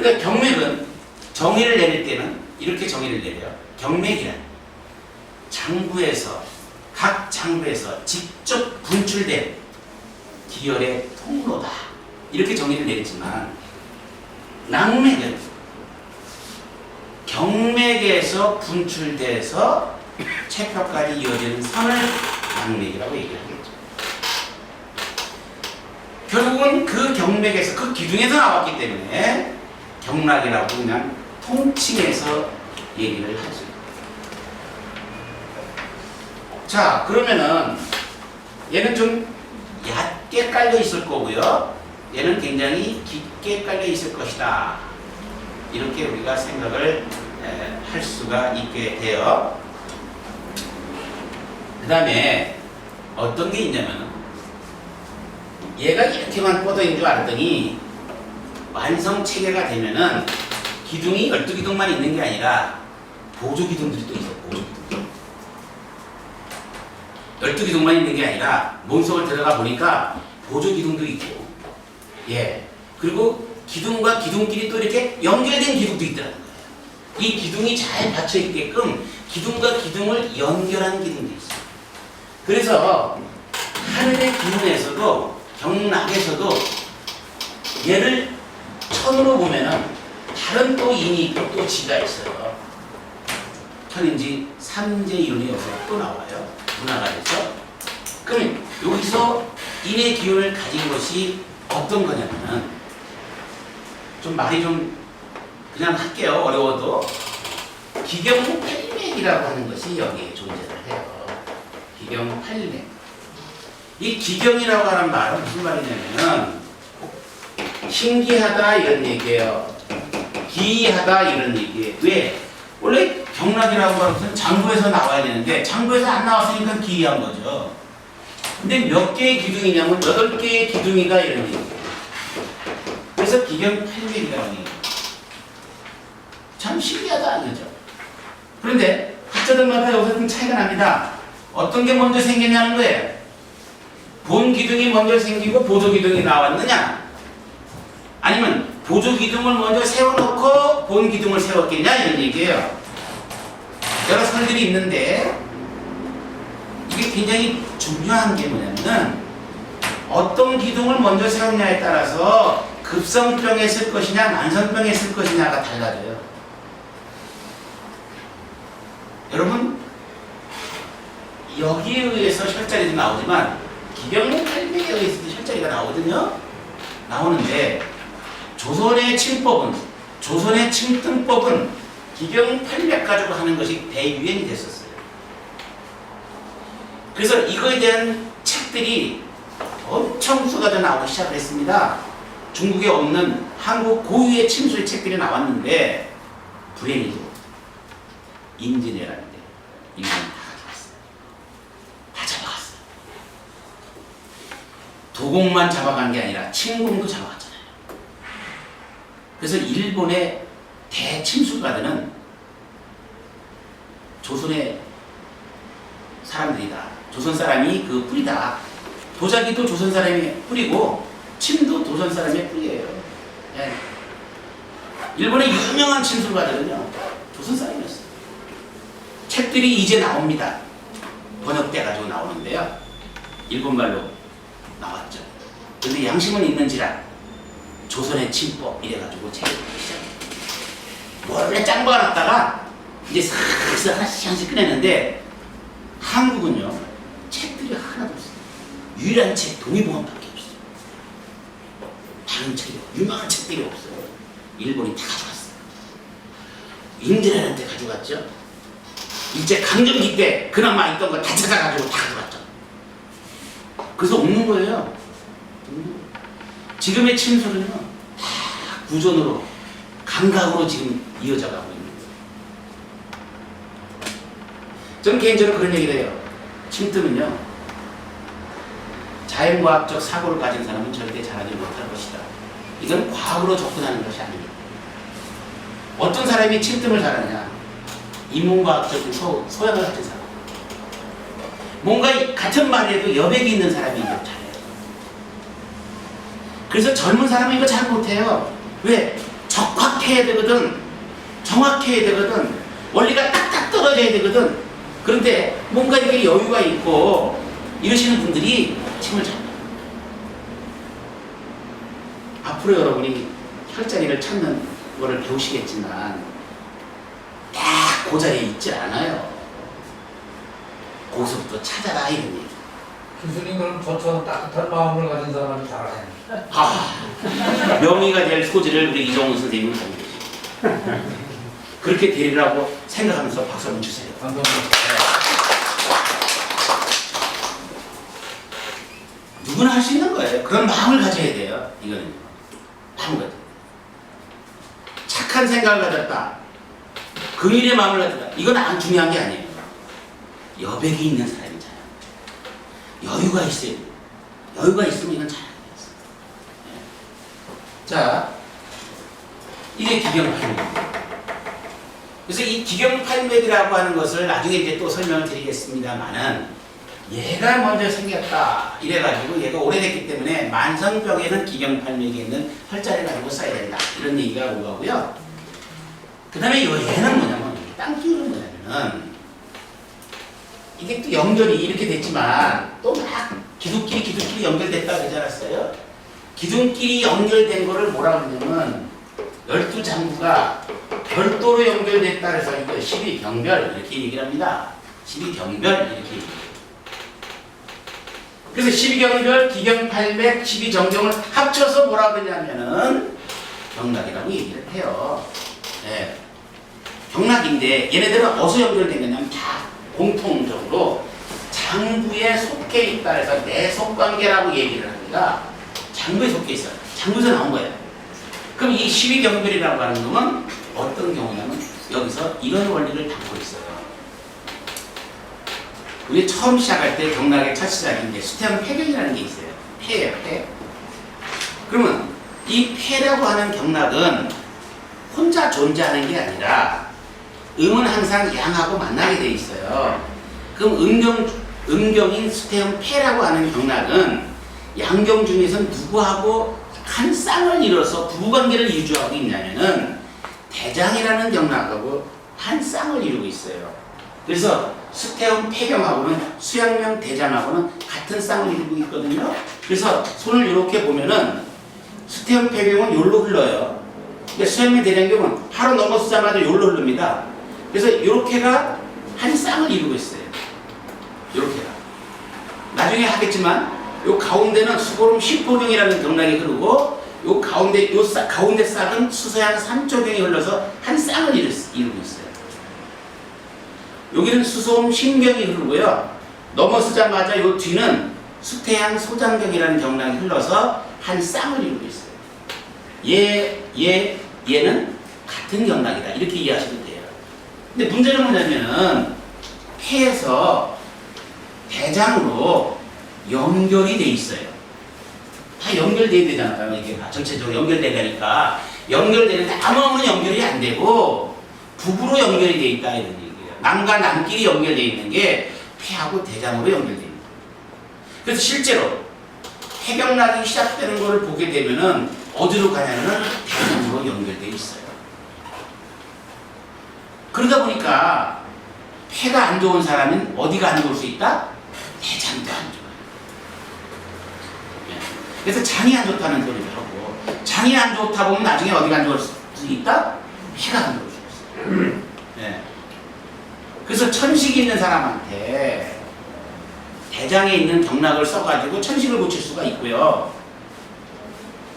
그러니까 경맥은 정의를 내릴 때는 이렇게 정의를 내려요. 경맥이란 장부에서 각 장부에서 직접 분출된 기혈의 통로다. 이렇게 정의를 내렸지만 낭맥은 경맥에서 분출돼서 체표까지 이어지는 선을 낭맥이라고 얘기하겠죠. 결국은 그 경맥에서 그 기둥에서 나왔기 때문에 경락이라고 그냥 통칭해서 얘기를 하죠. 자, 그러면은 얘는 좀 얕게 깔려 있을 거고요. 얘는 굉장히 깊게 깔려 있을 것이다. 이렇게 우리가 생각을 할 수가 있게 돼요. 그 다음에 어떤 게 있냐면 얘가 이렇게만 뻗어있는 줄 알았더니 완성체계가 되면은 기둥이 12기둥만 있는 게 아니라 보조기둥들이 또 있었고 12기둥만 있는 게 아니라 몸속을 들어가 보니까 보조기둥도 있고 예 그리고 기둥과 기둥끼리 또 이렇게 연결된 기둥도 있더라는 거예요. 이 기둥이 잘 받쳐 있게끔 기둥과 기둥을 연결한 기둥도 있어요. 그래서 하늘의 기둥에서도 경락에서도 얘를 천으로 보면은 다른 또 인이 있고 또 지가 있어요. 천인지 삼재 이론이 여기서 또 나와요. 문화가 돼서. 그럼 여기서 인의 기운을 가진 것이 어떤 거냐면은 좀 말이 좀 그냥 할게요. 어려워도 기경팔맥이라고 하는 것이 여기에 존재를 해요. 기경팔맥. 이 기경이라고 하는 말은 무슨 말이냐면은 신기하다 이런 얘기예요. 기이하다 이런 얘기예요. 왜? 원래 경락이라고 하는 것은 장부에서 나와야 되는데 장부에서 안 나왔으니까 기이한 거죠. 근데 몇 개의 기둥이냐면 8개의 기둥이가 이런 얘기예요. 그래서 기경팔맥이라는 얘기예요. 참 신기하다 이거죠. 그런데 학자들마다 여기서 좀 차이가 납니다. 어떤 게 먼저 생기냐는 거예요. 본 기둥이 먼저 생기고 보조 기둥이 나왔느냐? 아니면 보조 기둥을 먼저 세워놓고 본 기둥을 세웠겠냐? 이런 얘기예요. 여러 설들이 있는데 이게 굉장히 중요한 게 뭐냐면 어떤 기둥을 먼저 세웠냐에 따라서 급성병에 쓸 것이냐 만성병에 쓸 것이냐가 달라져요. 여러분 여기에 의해서 혈자리도 나오지만 기경팔맥에 의해서도 혈자리가 나오거든요. 나오는데 조선의 침법은 조선의 침등법은 기경팔맥 가지고 하는 것이 대유행이 됐었어요. 그래서 이거에 대한 책들이 엄청 쏟아져 나오기 시작을 했습니다. 중국에 없는 한국 고유의 침수의 책들이 나왔는데 불행히도 임진왜란인데 일본이 다 잡아갔어요. 도공만 잡아간 게 아니라 침공도 잡아갔잖아요. 그래서 일본의 대침수가들은 조선의 사람들이다. 조선 사람이 그 뿌리다. 도자기도 조선 사람이 뿌리고 침도 조선 사람의 뿌리예요. 네. 일본의 유명한 침수가들은요 조선 사람이었어요. 책들이 이제 나옵니다. 번역돼가지고 나오는데요. 일본말로 나왔죠. 근데 양심은 있는지라 조선의 침법 이래가지고 책을 읽기 시작해요. 원래 짱박아 놨다가 이제 싹싹 하나씩 꺼냈는데 한국은요 책들이 하나도 없어요. 유일한 책 동의보감밖에 없어요. 다른 책이 유명한 책들이 없어요. 일본이 다 가져갔어요. 임진왜란 때 가져갔죠. 일제 강점기 때 그나마 있던 거 다 찾아가지고 다 가져갔죠. 그래서 없는 거예요. 지금의 침수는요 다 구전으로 감각으로 지금 이어져 가고 있는 거예요. 저는 개인적으로 그런 얘기를 해요. 침뜸은요 자연과학적 사고를 가진 사람은 절대 잘하지 못할 것이다. 이건 과학으로 접근하는 것이 아닙니다. 어떤 사람이 침뜸을 잘하느냐? 인문과학적인 소양을 가진 사람. 뭔가 같은 말에도 여백이 있는 사람이 이거 잘해요. 그래서 젊은 사람은 이거 잘 못해요. 왜? 적확해야 되거든. 정확해야 되거든. 원리가 딱딱 떨어져야 되거든. 그런데 뭔가 이렇게 여유가 있고 이러시는 분들이 칭을 잘 해요. 앞으로 여러분이 혈자리를 찾는 거를 배우시겠지만 딱 그 자리에 있질 않아요. 거기서부터 찾아라 이런 얘기. 교수님 그럼 저처럼 따뜻한 마음을 가진 사람이 잘하네. 명의가 될 소지를 우리 이정훈 선생님은 갖고 계십니다. 그렇게 되리라고 생각하면서 박수 한번 주세요. 감사합니다. 누구나 할 수 있는 거예요. 그런 마음을 가져야 돼요. 이거는 마음을 가져. 착한 생각을 가졌다. 긍일의 마음을 가졌다. 이건 안 중요한 게 아니에요. 여백이 있는 사람이잖아요. 여유가 있어요. 여유가 있으면 이건 잘하는 거예요. 자, 이게 기경팔맥입니다. 그래서 이 기경팔맥이라고 하는 것을 나중에 이제 또 설명을 드리겠습니다만은 얘가 먼저 생겼다 이래가지고 얘가 오래됐기 때문에 만성병에는 기경팔맥이 있는 혈자리를 가지고 써야 된다 이런 얘기가 오가고요. 그 다음에 얘는 뭐냐면 땅기울은 뭐냐면은 이게 또 연결이 이렇게 됐지만 또 막 기둥끼리 연결됐다 그러지 않았어요? 기둥끼리 연결된 거를 뭐라 그러냐면 12장부가 별도로 연결됐다 그래서 이거 12경별 이렇게 얘기를 합니다. 12경별 이렇게 얘기해요. 그래서 12경별, 기경팔맥, 12정경을 합쳐서 뭐라 그러냐면은 경락이라고 얘기를 해요. 네. 경락인데 얘네들은 어디서 연결된 거냐면 다 공통적으로 장부에 속해 있다 해서 내속관계라고 얘기를 합니다. 장부에 속해 있어요. 장부에서 나온 거예요. 그럼 이 12경별이라고 하는 놈은 어떤 경우냐면 여기서 이런 원리를 담고 있어요. 우리 처음 시작할 때 경락의 첫 시작인데 수태형 폐경이라는 게 있어요. 폐예요, 폐. 그러면 이 폐라고 하는 경락은 혼자 존재하는 게 아니라 음은 항상 양하고 만나게 돼 있어요. 그럼 음경인 수태형 폐라고 하는 경락은 양경 중에서 누구하고 한 쌍을 이뤄서 부부관계를 유지하고 있냐면은 대장이라는 경락하고 한 쌍을 이루고 있어요. 그래서 수태형 폐경하고는 수양명 대장하고는 같은 쌍을 이루고 있거든요. 그래서 손을 이렇게 보면은 수태형 폐경은 요로 흘러요. 수양명 대장경은 바로 넘어서자마자 요로 흐릅니다. 그래서 이렇게가 한 쌍을 이루고 있어요. 이렇게가. 나중에 하겠지만 요 가운데는 수고름 10호경이라는 경락이 흐르고 요 가운데 가운데 싹은 수서양 3조경이 흘러서 한 쌍을 이루고 있어요. 여기는 수소음 신경이 흐르고요. 넘어서자마자 요 뒤는 수태양 소장경이라는 경락이 흘러서 한 쌍을 이루고 있어요. 얘는 같은 경락이다. 이렇게 이해하시면 돼요. 근데 문제는 뭐냐면은 폐에서 대장으로 연결이 돼 있어요. 다 연결돼야 되잖아요. 이게 전체적으로 연결되니까 연결되는데 아무나 연결이 안 되고 부부로 연결이 돼 있다 이런 얘기예요. 남과 남끼리 연결돼 있는 게 폐하고 대장으로 연결돼 있는 거예요. 그래서 실제로 폐경락이 시작되는 것을 보게 되면은 어디로 가냐면은 대장으로 연결돼 있어요. 그러다 보니까 폐가 안 좋은 사람은 어디가 안 좋을 수 있다? 대장도 안 좋아요. 그래서 장이 안 좋다는 소리를 하고 장이 안 좋다 보면 나중에 어디가 안 좋을 수 있다? 폐가 안 좋을 수 있어요. 네. 그래서 천식이 있는 사람한테 대장에 있는 경락을 써가지고 천식을 고칠 수가 있고요.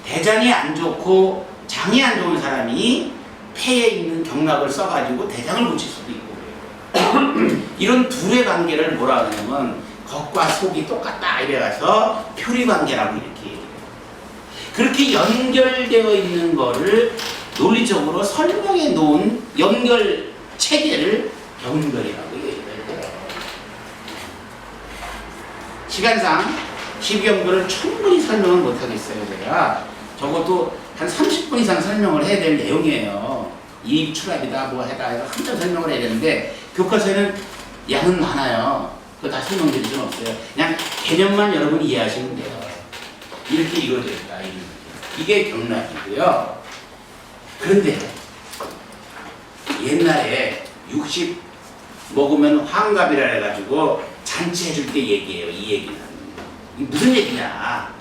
대장이 안 좋고 장이 안 좋은 사람이 폐에 있는 경락을 써가지고 대장을 고칠 수도 있고 이런 둘의 관계를 뭐라 하냐면 겉과 속이 똑같다 이래가서 표리관계라고 이렇게 얘기해요. 그렇게 연결되어 있는 거를 논리적으로 설명해 놓은 연결 체계를 경별이라고 얘기해요. 시간상 12경별을 충분히 설명을 못하겠어요. 제가 적어도 한 30분 이상 설명을 해야 될 내용이에요. 이입 출합이다 뭐 해다 한참 설명을 해야 되는데 교과서에는 양은 많아요. 그거 다 설명드릴 수는 없어요. 그냥 개념만 여러분이 이해하시면 돼요. 이렇게 이루어져 있다. 이게 경락이고요. 그런데 옛날에 60 먹으면 환갑이라 해가지고 잔치해줄 때 얘기예요. 이 얘기는. 이게 무슨 얘기냐.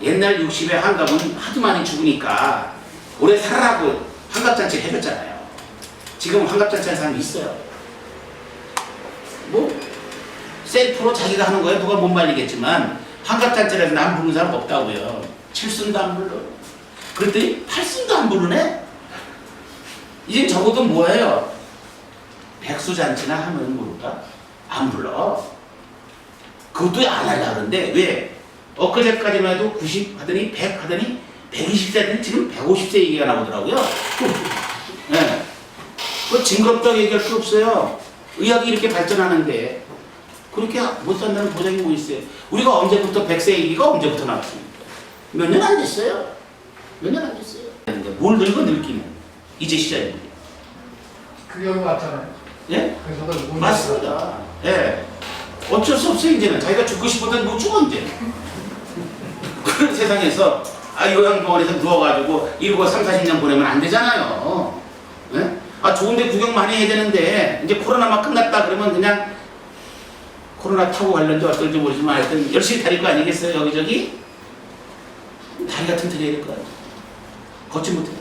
옛날 60에 환갑은 하도 많이 죽으니까 오래 살아라고 환갑잔치 해줬잖아요. 지금 환갑잔치 하는 사람이 있어요. 뭐 셀프로 자기가 하는 거에 누가 못 말리겠지만 환갑잔치라서 남 부르는 사람 없다고요. 칠순도 안 불러. 그랬더니 팔순도 안 부르네. 이제 적어도 뭐예요? 백수잔치나 하면 모를까? 안 불러. 그것도 안 하려고 그러는데 왜? 엊그제까지만 해도 90 하더니 100 하더니 120세더니 지금 150세 얘기가 나오더라고요. 네. 그 징그럽다고 얘기할 수 없어요. 의학이 이렇게 발전하는데 그렇게 못 산다는 보장이 뭐 있어요? 우리가 언제부터 100세 얘기가 언제부터 나왔습니까? 몇 년 안 됐어요. 몇 년 안 됐어요. 뭘 늙어 늙기는 이제 시작입니다. 그게 여기 맞잖아요. 예? 그래서 맞습니다. 예. 어쩔 수 없어요. 이제는 자기가 죽고 싶어도 못 죽어 이제. 그런 세상에서 요양병원에서 누워가지고 1고 3, 40년 보내면 안 되잖아요. 예? 좋은데 구경 많이 해야 되는데 이제 코로나만 끝났다 그러면 그냥 코로나 타고 갈는지 어떨지 모르지만 하여튼 열심히 다닐 거 아니겠어요? 여기저기 다리가 튼튼해야 될 거 아니에요. 걷지 못해요.